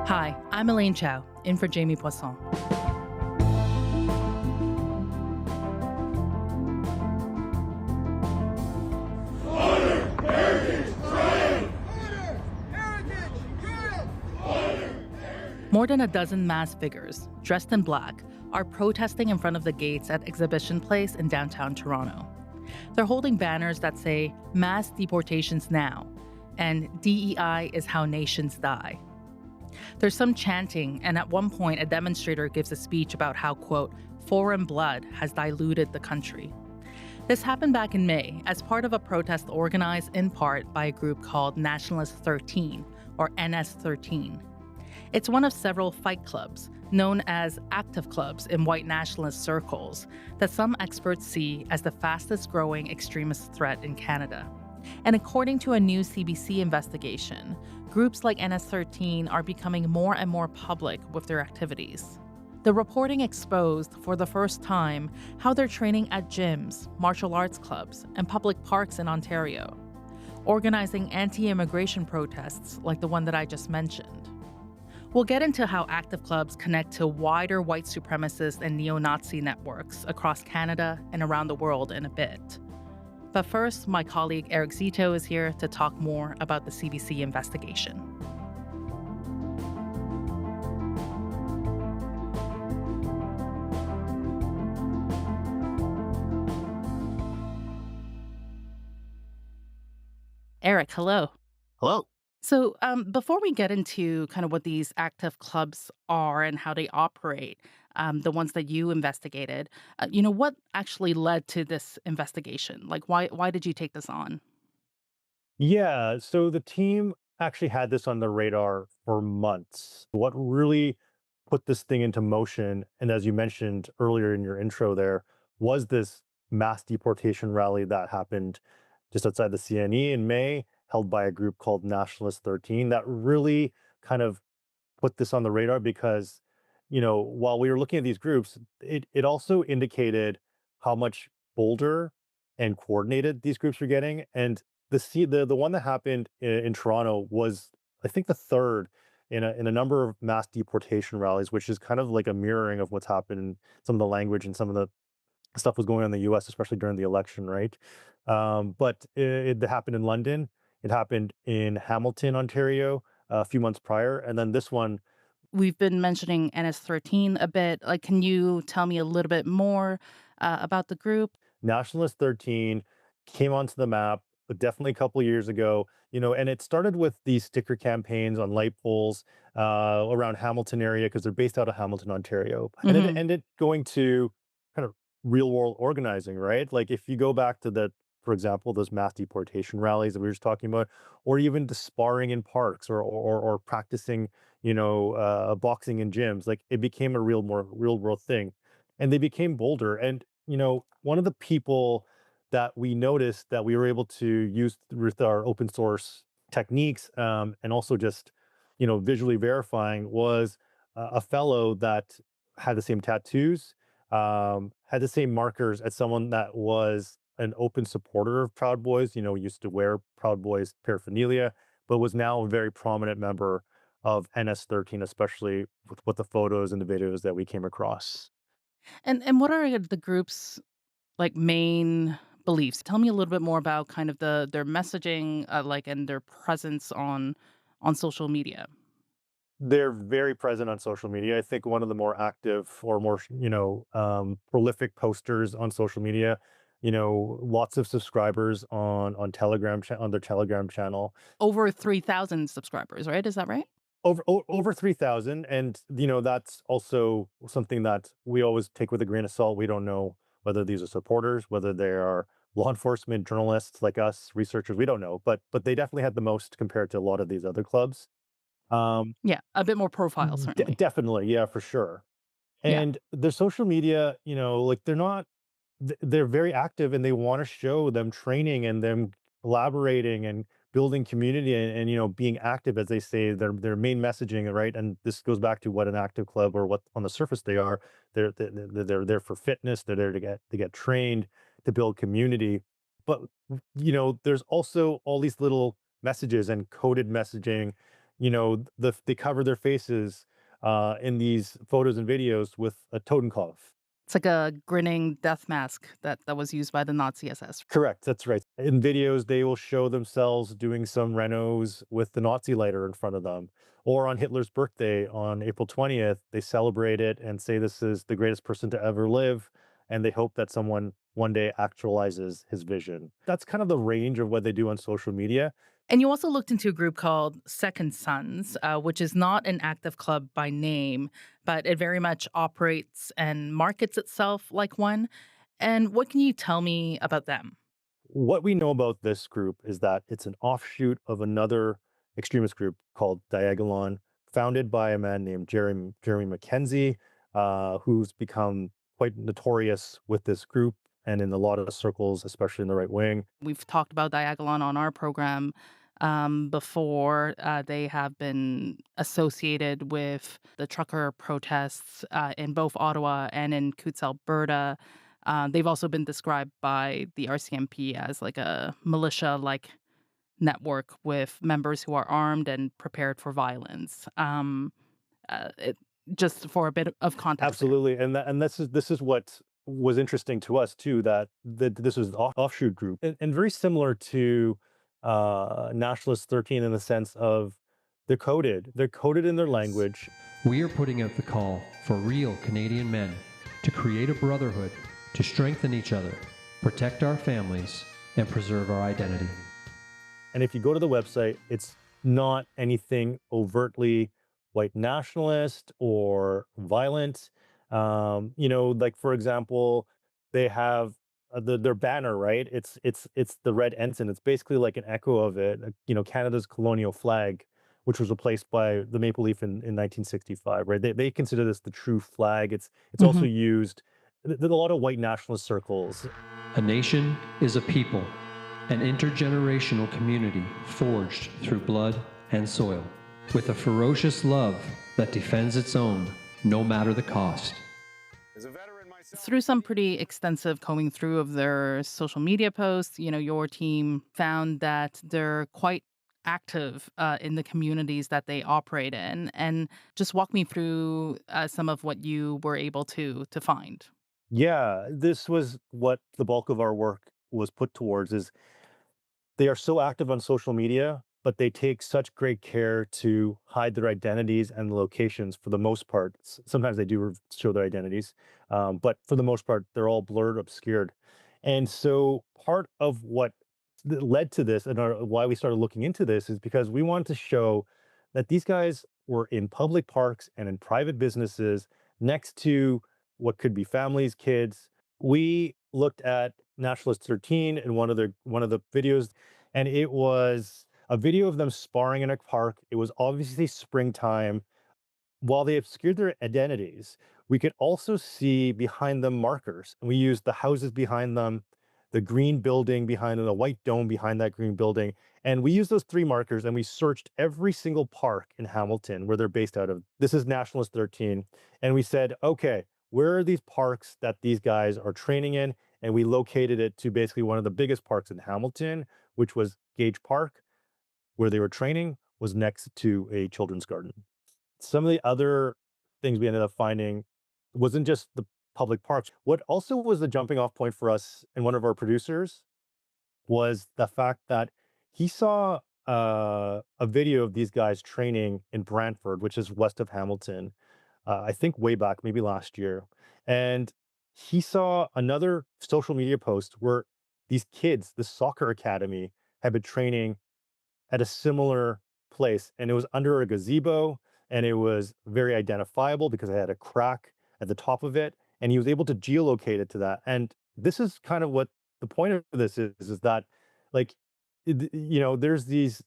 Hi, I'm Elaine Chow, in for Jamie Poisson. More than a dozen masked figures, dressed in black, are protesting in front of the gates at Exhibition Place in downtown Toronto. They're holding banners that say, "Mass deportations now," and "DEI is how nations die." There's some chanting, and at one point, a demonstrator gives a speech about how, quote, "foreign blood has diluted the country." This happened back in May as part of a protest organized in part by a group called Nationalist 13, or NS13. It's one of several fight clubs, known as active clubs in white nationalist circles, that some experts see as the fastest growing extremist threat in Canada. And according to a new CBC investigation, groups like NS13 are becoming more and more public with their activities. The reporting exposed, for the first time, how they're training at gyms, martial arts clubs, and public parks in Ontario, organizing anti-immigration protests like the one that I just mentioned. We'll get into how active clubs connect to wider white supremacist and neo-Nazi networks across Canada and around the world in a bit. But first, my colleague Eric Zito is here to talk more about the CBC investigation. Eric, hello. Hello. So, before we get into kind of what these active clubs are and how they operate, the ones that you investigated, what actually led to this investigation? Like, why did you take this on? Yeah, so the team actually had this on the radar for months. What really put this thing into motion, and as you mentioned earlier in your intro there, was this mass deportation rally that happened just outside the CNE in May, held by a group called Nationalist 13, that really kind of put this on the radar because, while we were looking at these groups, it also indicated how much bolder and coordinated these groups were getting. And the one that happened in Toronto was, I think, the third in a number of mass deportation rallies, which is kind of like a mirroring of what's happened in some of the language and some of the stuff was going on in the U.S., especially during the election, right? But it happened in London. It happened in Hamilton, Ontario, a few months prior, and then this one. We've been mentioning NS13 a bit. Like, can you tell me a little bit more about the group? Nationalist 13 came onto the map, but definitely a couple of years ago, and it started with these sticker campaigns on light poles around Hamilton area because they're based out of Hamilton, Ontario. And it Hmm. ended going to kind of real world organizing, right? Like if you go back to for example, those mass deportation rallies that we were just talking about, or even the sparring in parks or practicing, boxing in gyms, like it became a more real world thing. And they became bolder. And one of the people that we noticed that we were able to use with our open source techniques, and also just, visually verifying was a fellow that had the same tattoos, had the same markers as someone that was an open supporter of Proud Boys, used to wear Proud Boys paraphernalia, but was now a very prominent member of NS13, especially with what the photos and the videos that we came across. And what are the group's like main beliefs? Tell me a little bit more about kind of their messaging, like, and their presence on social media. They're very present on social media. I think one of the more active or more, prolific posters on social media, lots of subscribers on Telegram, on their Telegram channel. Over 3,000 subscribers, right? Is that right? Over 3,000. And, that's also something that we always take with a grain of salt. We don't know whether these are supporters, whether they are law enforcement, journalists like us, researchers. We don't know, but they definitely had the most compared to a lot of these other clubs. Um, Yeah, a bit more profile, certainly. Definitely, yeah, for sure. Yeah. And their social media, like they're not, they're very active and they want to show them training and them collaborating and building community and being active, as they say, their main messaging, right? And this goes back to what an active club or what on the surface they are. They're there for fitness. They're there to get trained, to build community. But there's also all these little messages and coded messaging, they cover their faces in these photos and videos with a totenkopf. It's like a grinning death mask that was used by the Nazi SS. Correct, that's right. In videos, they will show themselves doing some renos with the Nazi lighter in front of them. Or on Hitler's birthday on April 20th, they celebrate it and say this is the greatest person to ever live. And they hope that someone one day actualizes his vision. That's kind of the range of what they do on social media. And you also looked into a group called Second Sons, which is not an active club by name, but it very much operates and markets itself like one. And what can you tell me about them? What we know about this group is that it's an offshoot of another extremist group called Diagolon, founded by a man named Jeremy Mackenzie, who's become quite notorious with this group and in a lot of circles, especially in the right wing. We've talked about Diagolon on our program before. They have been associated with the trucker protests in both Ottawa and in Coutts, Alberta. They've also been described by the RCMP as like a militia-like network with members who are armed and prepared for violence. It, just for a bit of context there. Absolutely, and this is what was interesting to us too, that this was an offshoot group, and very similar to Nationalist 13 in the sense of they're coded in their language. We are putting out the call for real Canadian men to create a brotherhood, to strengthen each other, protect our families, and preserve our identity. And if you go to the website, it's not anything overtly white nationalist or violent. Like for example, they have their banner, right? It's the red ensign. It's basically like an echo of it. Canada's colonial flag, which was replaced by the maple leaf in 1965, right? They consider this the true flag. It's also Mhm. used. There's a lot of white nationalist circles. A nation is a people, an intergenerational community forged through blood and soil, with a ferocious love that defends its own, no matter the cost. Through some pretty extensive combing through of their social media posts, your team found that they're quite active in the communities that they operate in. And just walk me through some of what you were able to find. Yeah, this was what the bulk of our work was put towards is they are so active on social media, but they take such great care to hide their identities and locations for the most part. Sometimes they do show their identities, but for the most part, they're all blurred, obscured. And so part of what led to this and why we started looking into this is because we wanted to show that these guys were in public parks and in private businesses next to what could be families, kids. We looked at Nationalist 13 in one of the videos, and it was a video of them sparring in a park. It was obviously springtime. While they obscured their identities, we could also see behind them markers. And we used the houses behind them, the green building behind them, the white dome behind that green building. And we used those three markers and we searched every single park in Hamilton where they're based out of. This is Nationalist 13. And we said, okay, where are these parks that these guys are training in? And we located it to basically one of the biggest parks in Hamilton, which was Gage Park, where they were training, was next to a children's garden. Some of the other things we ended up finding wasn't just the public parks. What also was the jumping off point for us and one of our producers was the fact that he saw a video of these guys training in Brantford, which is west of Hamilton, I think way back, maybe last year. And he saw another social media post where these kids, the soccer academy, had been training at a similar place, and it was under a gazebo, and it was very identifiable because it had a crack at the top of it, and he was able to geolocate it to that. And this is kind of what the point of this is that like there's these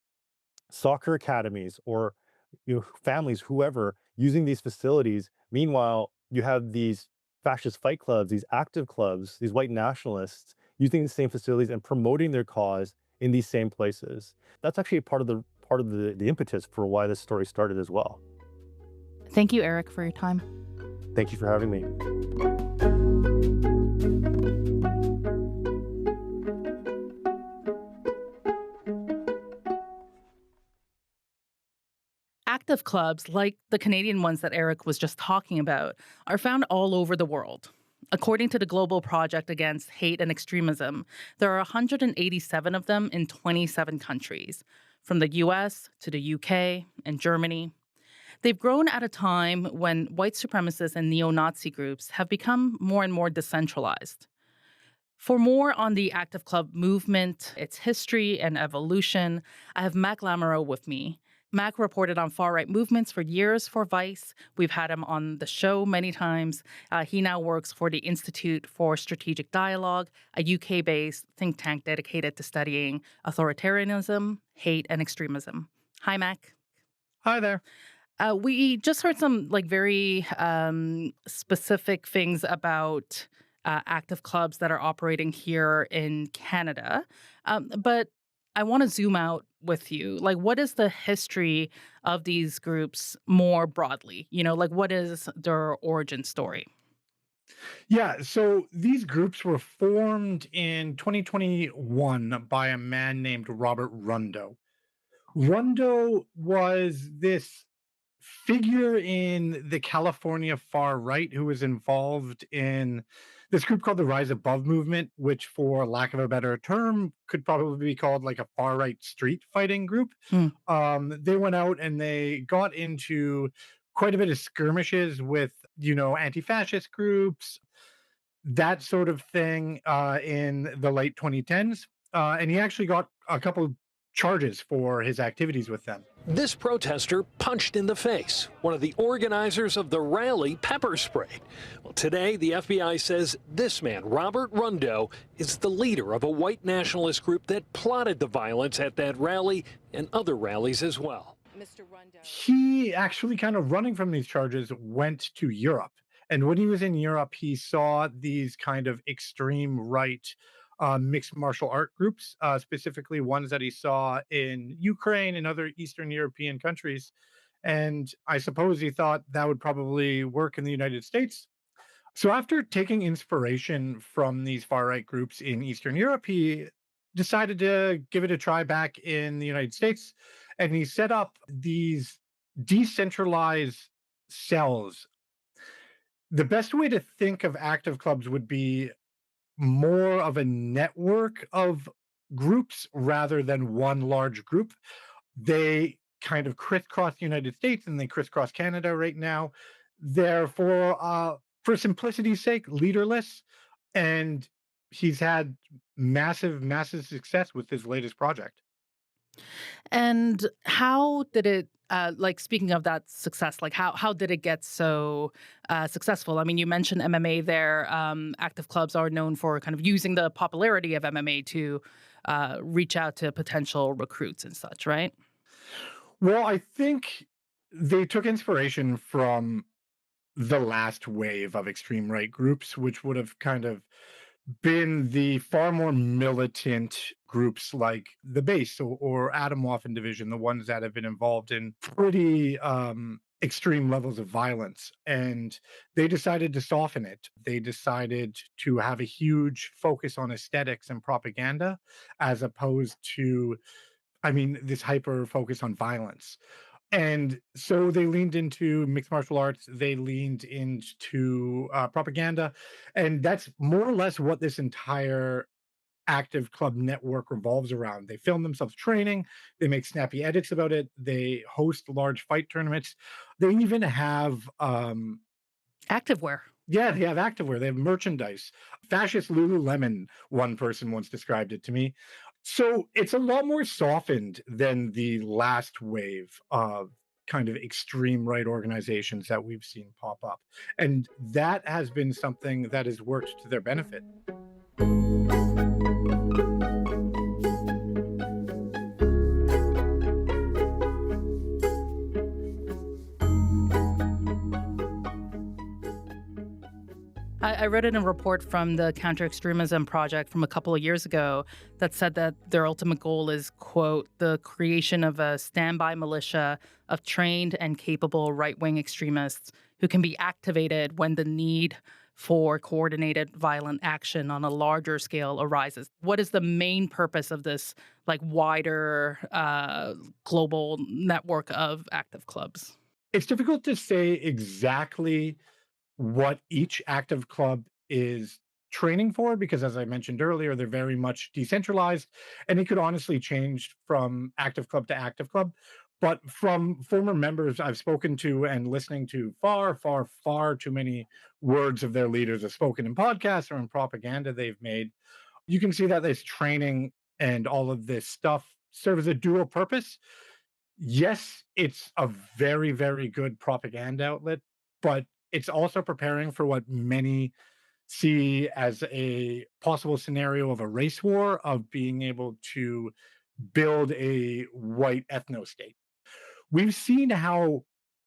soccer academies or families, whoever, using these facilities. Meanwhile, you have these fascist fight clubs, these active clubs, these white nationalists using the same facilities and promoting their cause in these same places. That's actually a part of the impetus for why this story started as well. Thank you, Eric, for your time. Thank you for having me. Active clubs, like the Canadian ones that Eric was just talking about, are found all over the world. According to the Global Project Against Hate and Extremism, there are 187 of them in 27 countries, from the US to the UK and Germany. They've grown at a time when white supremacist and neo-Nazi groups have become more and more decentralized. For more on the Active Club movement, its history and evolution, I have Mac Lamoureux with me. Mac reported on far-right movements for years for Vice. We've had him on the show many times. He now works for the Institute for Strategic Dialogue, a UK-based think tank dedicated to studying authoritarianism, hate, and extremism. Hi, Mac. Hi there. We just heard some very specific things about active clubs that are operating here in Canada. But I want to zoom out with you. What is the history of these groups more broadly? What is their origin story? Yeah, so these groups were formed in 2021 by a man named Robert Rundo. Rundo was this figure in the California far right who was involved in this group called the Rise Above movement, which, for lack of a better term, could probably be called like a far right street fighting group. Hmm. They went out and they got into quite a bit of skirmishes with, anti-fascist groups, that sort of thing, in the late 2010s. And he actually got a couple charges for his activities with them. This protester punched in the face one of the organizers of the rally pepper sprayed. Well, today, the FBI says this man, Robert Rundo, is the leader of a white nationalist group that plotted the violence at that rally and other rallies as well. Mr. Rundo. He actually, kind of running from these charges, went to Europe. And when he was in Europe, he saw these kind of extreme right mixed martial art groups, specifically ones that he saw in Ukraine and other Eastern European countries. And I suppose he thought that would probably work in the United States. So after taking inspiration from these far right groups in Eastern Europe, he decided to give it a try back in the United States. And he set up these decentralized cells. The best way to think of active clubs would be more of a network of groups rather than one large group. They kind of crisscross the United States and they crisscross Canada right now. They're for simplicity's sake, leaderless, and he's had massive success with his latest project. And how did it, speaking of that success, how did it get so successful? I mean, you mentioned MMA there. Active clubs are known for kind of using the popularity of MMA to reach out to potential recruits and such, right? Well, I think they took inspiration from the last wave of extreme right groups, which would have kind of been the far more militant groups like the Base or Atomwaffen Division, the ones that have been involved in pretty extreme levels of violence. And they decided to soften it. They decided to have a huge focus on aesthetics and propaganda, as opposed to, this hyper focus on violence. And so they leaned into mixed martial arts. They leaned into propaganda. And that's more or less what this entire active club network revolves around. They film themselves training. They make snappy edits about it. They host large fight tournaments. They even have Activewear. yeah, they have activewear. They have merchandise. Fascist Lululemon, one person once described it to me. So it's a lot more softened than the last wave of kind of extreme right organizations that we've seen pop up. And that has been something that has worked to their benefit. I read in a report from the Counter-Extremism Project from a couple of years ago that said that their ultimate goal is, quote, the creation of a standby militia of trained and capable right-wing extremists who can be activated when the need for coordinated violent action on a larger scale arises? What is the main purpose of this like wider global network of active clubs? It's difficult to say exactly what each active club is training for because, as I mentioned earlier, they're very much decentralized and it could honestly change from active club to active club. But from former members I've spoken to and listening to far, far, far too many words of their leaders are spoken in podcasts or in propaganda they've made, you can see that this training and all of this stuff serve as a dual purpose. Yes, it's a very, very good propaganda outlet, but it's also preparing for what many see as a possible scenario of a race war, of being able to build a white ethno state. We've seen how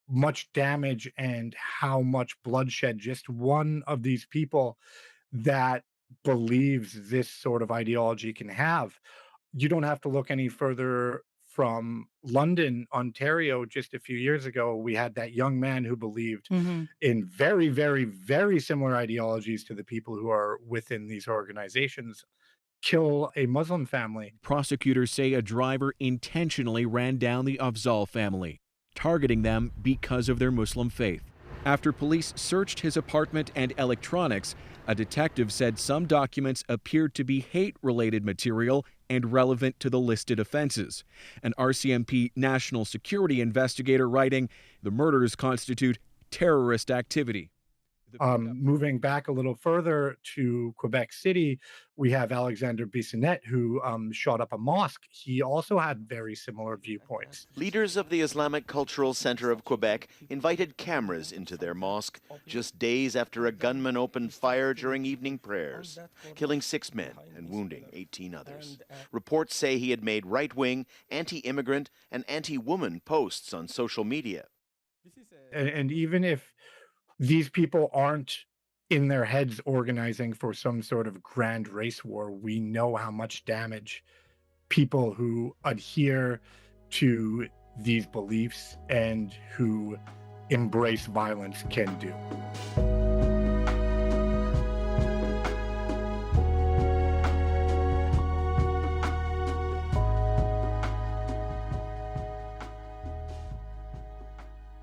much damage and how much bloodshed just one of these people that believes this sort of ideology can have. You don't have to look any further from London, Ontario. Just a few years ago, we had that young man who believed Hmm. in very, very, very similar ideologies to the people who are within these organizations kill a Muslim family. Prosecutors say a driver intentionally ran down the Afzal family, targeting them because of their Muslim faith. After police searched his apartment and electronics, a detective said some documents appeared to be hate-related material and relevant to the listed offenses. An RCMP national security investigator writing, the murders constitute terrorist activity. Moving back a little further to Quebec City, we have Alexander Bissonnette, who shot up a mosque. He also had very similar viewpoints. Leaders of the Islamic Cultural Center of Quebec invited cameras into their mosque just days after a gunman opened fire during evening prayers, killing 6 men and wounding 18 others. Reports say he had made right-wing, anti-immigrant, and anti-woman posts on social media. And even if these people aren't in their heads organizing for some sort of grand race war, we know how much damage people who adhere to these beliefs and who embrace violence can do.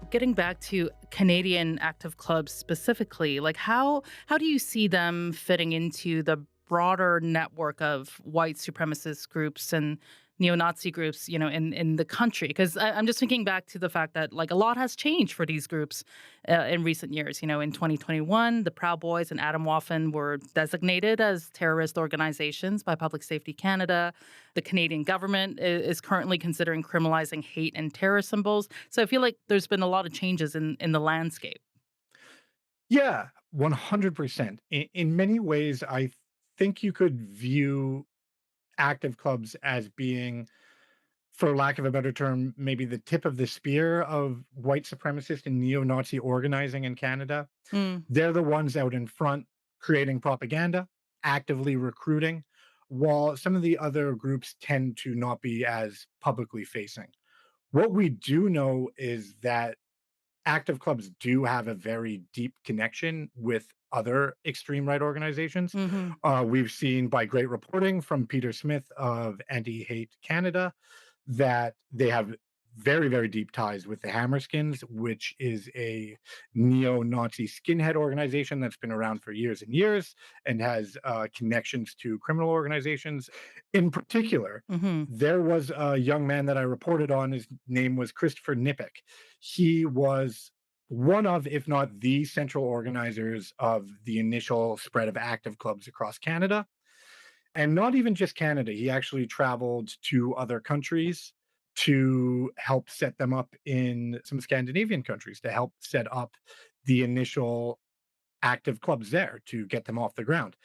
Getting back to Canadian active clubs specifically, like how do you see them fitting into the broader network of white supremacist groups and neo-Nazi groups, in the country? Because I'm just thinking back to the fact that like a lot has changed for these groups in recent years. In 2021, the Proud Boys and Adam Waffen were designated as terrorist organizations by Public Safety Canada. The Canadian government is currently considering criminalizing hate and terror symbols. So I feel like there's been a lot of changes in the landscape. Yeah, 100%. In many ways, I think you could view active clubs as being, for lack of a better term, maybe the tip of the spear of white supremacist and neo-Nazi organizing in Canada. Mm. They're the ones out in front creating propaganda, actively recruiting, while some of the other groups tend to not be as publicly facing. What we do know is that active clubs do have a very deep connection with other extreme right organizations. Hmm. We've seen by great reporting from Peter Smith of Anti Hate Canada that they have very, very deep ties with the Hammerskins, which is a neo Nazi skinhead organization that's been around for years and years and has connections to criminal organizations. In particular, Hmm. there was a young man that I reported on. His name was Christopher Nippick. He was one of, if not the central organizers of the initial spread of active clubs across Canada. And not even just Canada, he actually traveled to other countries to help set them up in some Scandinavian countries, to help set up the initial active clubs there to get them off the ground.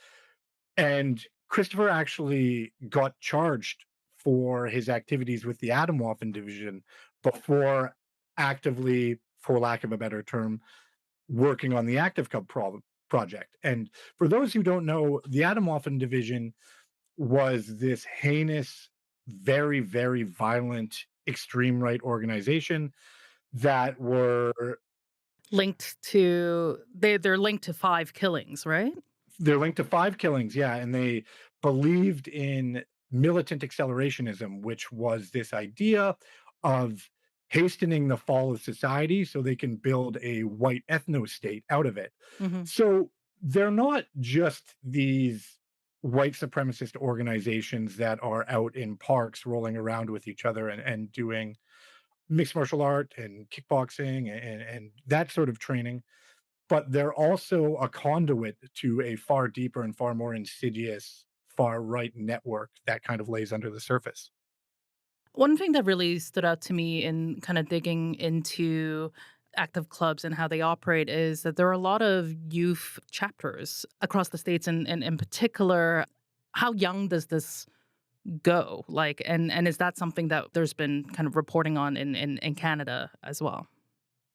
And Christopher actually got charged for his activities with the Atomwaffen division before actively, for lack of a better term, working on the Active Club project. And for those who don't know, the Atomwaffen division was this heinous, very, very violent extreme right organization that were They're linked to 5 killings, right? They're linked to 5 killings, yeah, and they believed in militant accelerationism, which was this idea of hastening the fall of society so they can build a white ethno-state out of it. Hmm. So they're not just these white supremacist organizations that are out in parks rolling around with each other and doing mixed martial art and kickboxing and that sort of training, but they're also a conduit to a far deeper and far more insidious far right network that kind of lays under the surface. One thing that really stood out to me in kind of digging into active clubs and how they operate is that there are a lot of youth chapters across the states, and in particular, how young does this go? Like, and is that something that there's been kind of reporting on in Canada as well?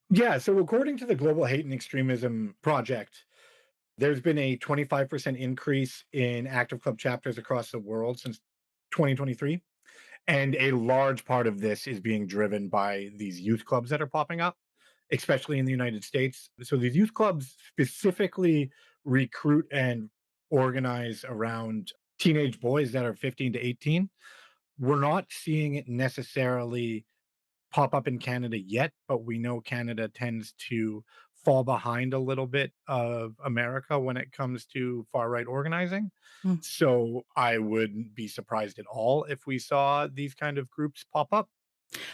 Yeah, so according to the Global Hate and Extremism Project, there's been a 25% increase in active club chapters across the world since 2023. And a large part of this is being driven by these youth clubs that are popping up, especially in the United States. So these youth clubs specifically recruit and organize around teenage boys that are 15 to 18. We're not seeing it necessarily pop up in Canada yet, but we know Canada tends to fall behind a little bit of America when it comes to far right organizing. Mm. So I wouldn't be surprised at all if we saw these kind of groups pop up.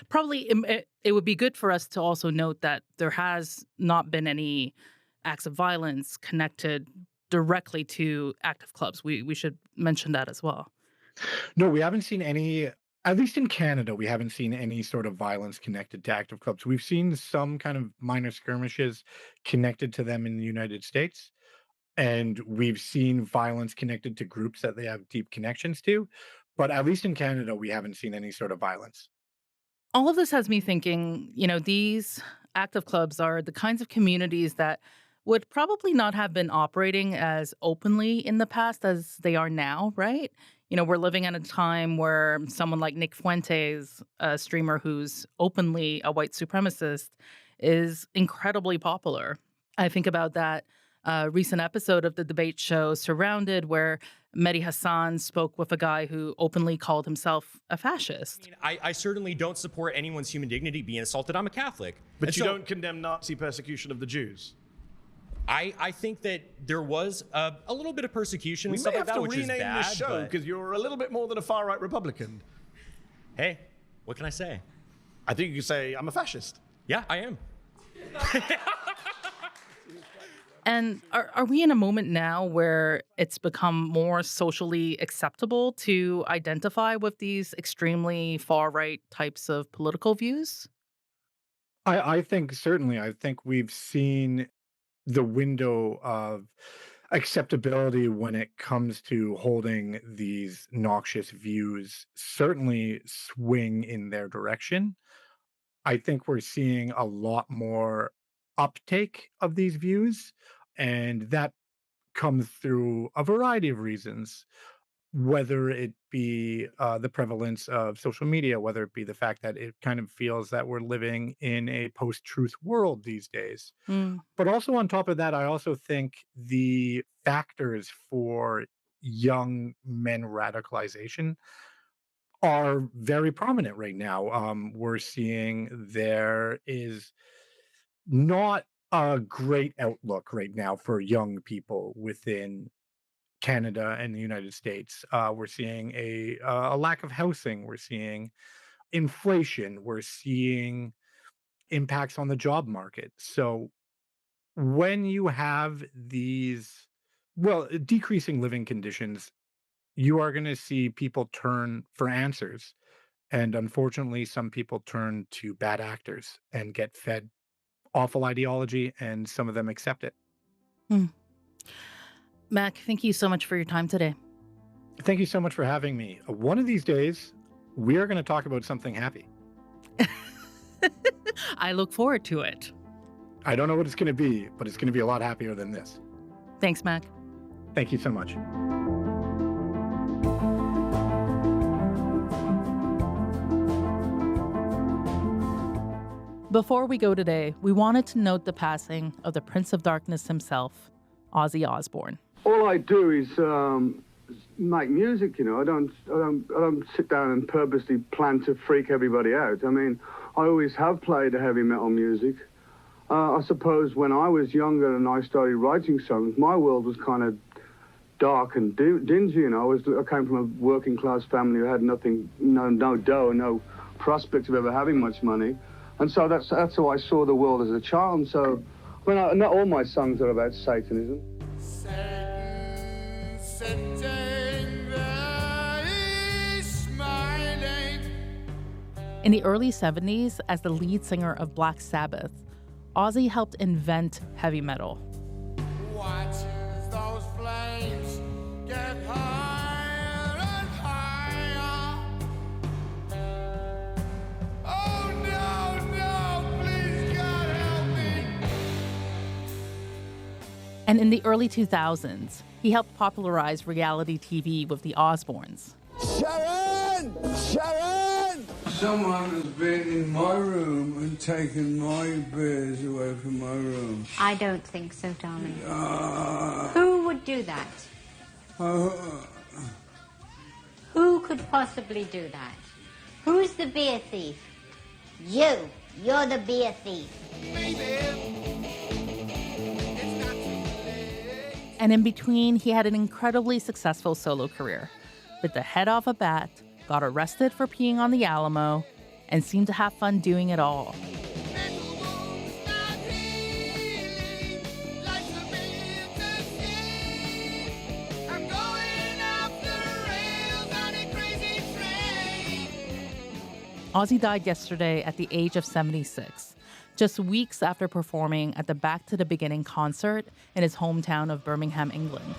Probably it would be good for us to also note that there has not been any acts of violence connected directly to active clubs. We should mention that as well. No, we haven't seen any, at least in Canada, we haven't seen any sort of violence connected to active clubs. We've seen some kind of minor skirmishes connected to them in the United States. And we've seen violence connected to groups that they have deep connections to. But at least in Canada, we haven't seen any sort of violence. All of this has me thinking, these active clubs are the kinds of communities that would probably not have been operating as openly in the past as they are now, right? We're living at a time where someone like Nick Fuentes, a streamer who's openly a white supremacist, is incredibly popular. I think about that recent episode of the debate show Surrounded, where Mehdi Hassan spoke with a guy who openly called himself a fascist. I certainly don't support anyone's human dignity being assaulted. I'm a Catholic. But you don't condemn Nazi persecution of the Jews? I think that there was a little bit of persecution and stuff like that, which is bad. We may have to rename this show because you're a little bit more than a far-right Republican. Hey, what can I say? I think you can say, I'm a fascist. Yeah, I am. And are we in a moment now where it's become more socially acceptable to identify with these extremely far-right types of political views? I think certainly, I think we've seen the window of acceptability when it comes to holding these noxious views certainly swing in their direction. I think we're seeing a lot more uptake of these views, and that comes through a variety of reasons, whether it be the prevalence of social media, whether it be the fact that it kind of feels that we're living in a post-truth world these days. Mm. But also on top of that, I also think the factors for young men radicalization are very prominent right now. We're seeing there is not a great outlook right now for young people within Canada and the United States. We're seeing a lack of housing. We're seeing inflation. We're seeing impacts on the job market. So when you have these, well, decreasing living conditions, you are going to see people turn for answers. And unfortunately, some people turn to bad actors and get fed awful ideology, and some of them accept it. Mm. Mac, thank you so much for your time today. Thank you so much for having me. One of these days, we are going to talk about something happy. I look forward to it. I don't know what it's going to be, but it's going to be a lot happier than this. Thanks, Mac. Thank you so much. Before we go today, we wanted to note the passing of the Prince of Darkness himself, Ozzy Osbourne. All I do is make music, you know. I don't sit down and purposely plan to freak everybody out. I mean, I always have played heavy metal music. I suppose when I was younger and I started writing songs, my world was kind of dark and dingy, you know. I came from a working class family who had nothing, no dough, no prospect of ever having much money. And so that's how I saw the world as a child. And so, I mean, not all my songs are about Satanism. Satan sitting there, he's smiling. In the early 70s, as the lead singer of Black Sabbath, Ozzy helped invent heavy metal. Watches those flames get higher and higher. Oh no, please God help me. And in the early 2000s, he helped popularize reality TV with the Osbournes. Sharon! Sharon! Someone has been in my room and taken my beers away from my room. I don't think so, darling. Who would do that? Who could possibly do that? Who's the beer thief? You. You're the beer thief. And in between, he had an incredibly successful solo career. Bit the head off a bat, got arrested for peeing on the Alamo, and seemed to have fun doing it all. Ozzy died yesterday at the age of 76, just weeks after performing at the Back to the Beginning concert in his hometown of Birmingham, England.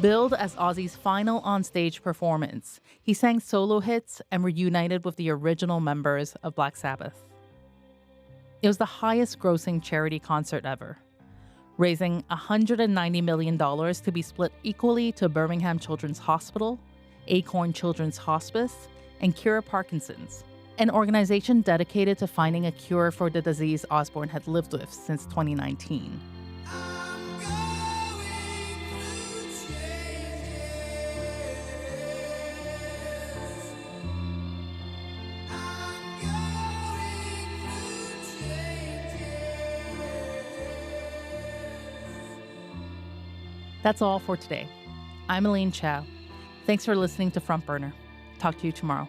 Billed as Ozzy's final on-stage performance, he sang solo hits and reunited with the original members of Black Sabbath. It was the highest-grossing charity concert ever, raising $190 million to be split equally to Birmingham Children's Hospital, Acorn Children's Hospice, and Cure Parkinson's, an organization dedicated to finding a cure for the disease Osbourne had lived with since 2019. That's all for today. I'm Elaine Chow. Thanks for listening to Front Burner. Talk to you tomorrow.